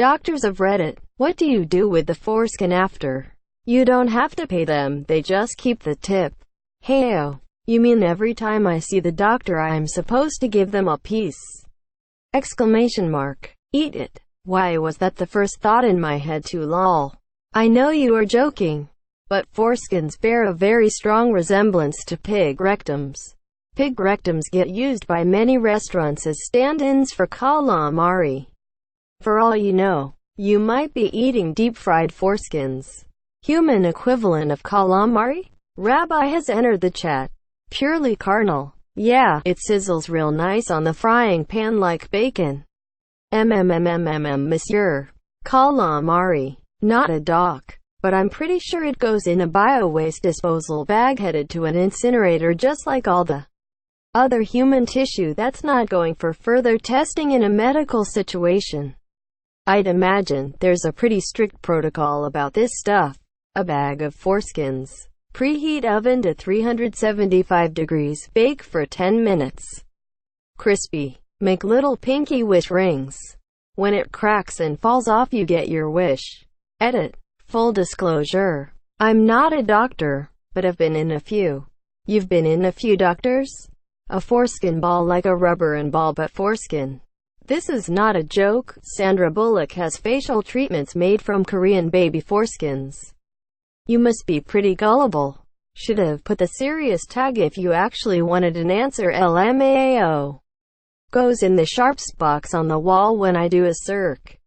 Doctors of Reddit, what do you do with the foreskin after? You don't have to pay them, they just keep the tip. Heyo. You mean every time I see the doctor I'm supposed to give them a piece? Exclamation mark. Eat it. Why was that the first thought in my head too lol? I know you are joking, but foreskins bear a very strong resemblance to pig rectums. Pig rectums get used by many restaurants as stand-ins for calamari. For all you know, you might be eating deep-fried foreskins. Human equivalent of calamari? Rabbi has entered the chat. Purely carnal. Yeah, it sizzles real nice on the frying pan like bacon. Monsieur. Calamari. Not a doc. But I'm pretty sure it goes in a bio-waste disposal bag headed to an incinerator just like all the other human tissue that's not going for further testing in a medical situation. I'd imagine there's a pretty strict protocol about this stuff. A bag of foreskins. Preheat oven to 375 degrees. Bake for 10 minutes. Crispy. Make little pinky wish rings. When it cracks and falls off you get your wish. Edit. Full disclosure. I'm not a doctor, but I've been in a few. You've been in a few doctors? A foreskin ball like a rubber and ball but foreskin. This is not a joke. Sandra Bullock has facial treatments made from Korean baby foreskins. You must be pretty gullible. Should have put the serious tag if you actually wanted an answer. LMAO. Goes in the sharps box on the wall when I do a circ.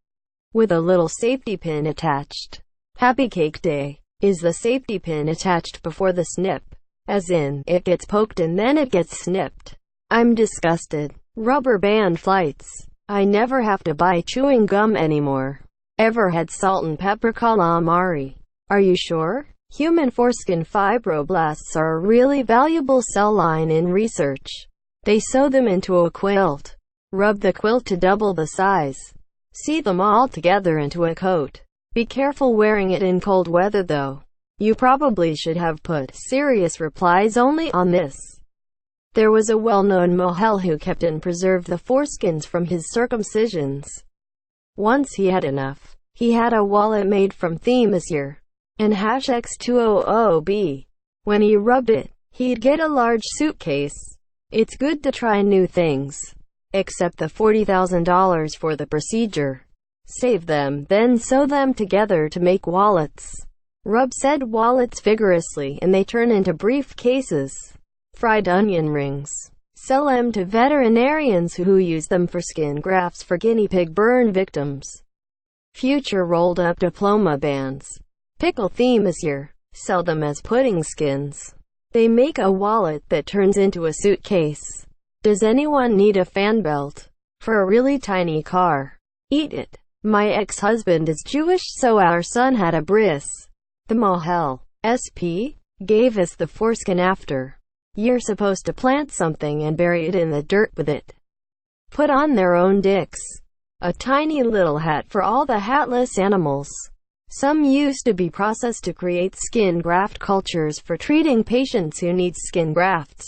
With a little safety pin attached. Happy Cake Day. Is the safety pin attached before the snip? As in, it gets poked and then it gets snipped. I'm disgusted. Rubber band flights. I never have to buy chewing gum anymore. Ever had salt and pepper calamari? Are you sure? Human foreskin fibroblasts are a really valuable cell line in research. They sew them into a quilt. Rub the quilt to double the size. Sew them all together into a coat. Be careful wearing it in cold weather though. You probably should have put serious replies only on this. There was a well-known mohel who kept and preserved the foreskins from his circumcisions. Once he had enough. He had a wallet made from Monsieur and #X200B. When he rubbed it, he'd get a large suitcase. It's good to try new things. Except the $40,000 for the procedure. Save them, then sew them together to make wallets. Rub said wallets vigorously and they turn into briefcases. Fried onion rings. Sell them to veterinarians who use them for skin grafts for guinea pig burn victims. Future rolled up diploma bands. Pickle Monsieur. Sell them as pudding skins. They make a wallet that turns into a suitcase. Does anyone need a fan belt? For a really tiny car. Eat it. My ex-husband is Jewish so our son had a bris. The mohel. SP? Gave us the foreskin after. You're supposed to plant something and bury it in the dirt with it. Put on their own dicks. A tiny little hat for all the hatless animals. Some used to be processed to create skin graft cultures for treating patients who need skin grafts.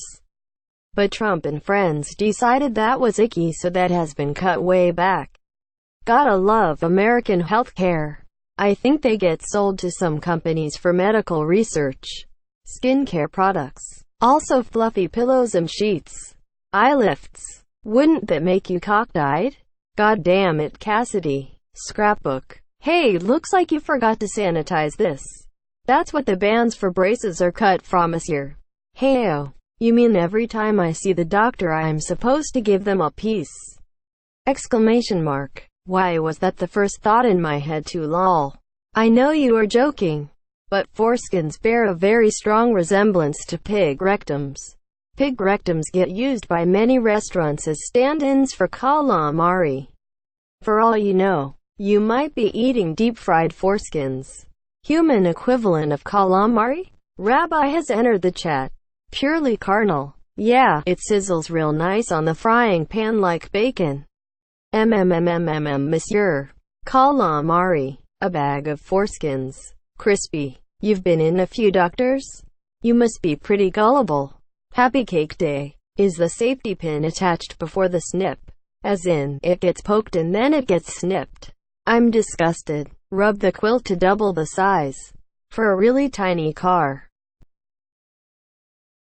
But Trump and friends decided that was icky so that has been cut way back. Gotta love American healthcare. I think they get sold to some companies for medical research. Skincare products. Also fluffy pillows and sheets. Eye lifts. Wouldn't that make you cockeyed? God damn it, Cassidy. Scrapbook. Hey, looks like you forgot to sanitize this. That's what the bands for braces are cut from, Monsieur. Heyo. You mean every time I see the doctor I'm supposed to give them a piece? Exclamation mark. Why was that the first thought in my head too lol? I know you are joking, but foreskins bear a very strong resemblance to pig rectums. Pig rectums get used by many restaurants as stand-ins for calamari. For all you know, you might be eating deep-fried foreskins. Human equivalent of calamari? Rabbi has entered the chat. Purely carnal. Yeah, it sizzles real nice on the frying pan like bacon. Monsieur. Calamari. A bag of foreskins. Crispy. You've been in a few doctors? You must be pretty gullible. Happy Cake Day. Is the safety pin attached before the snip? As in, it gets poked and then it gets snipped. I'm disgusted. Rub the quilt to double the size. For a really tiny car.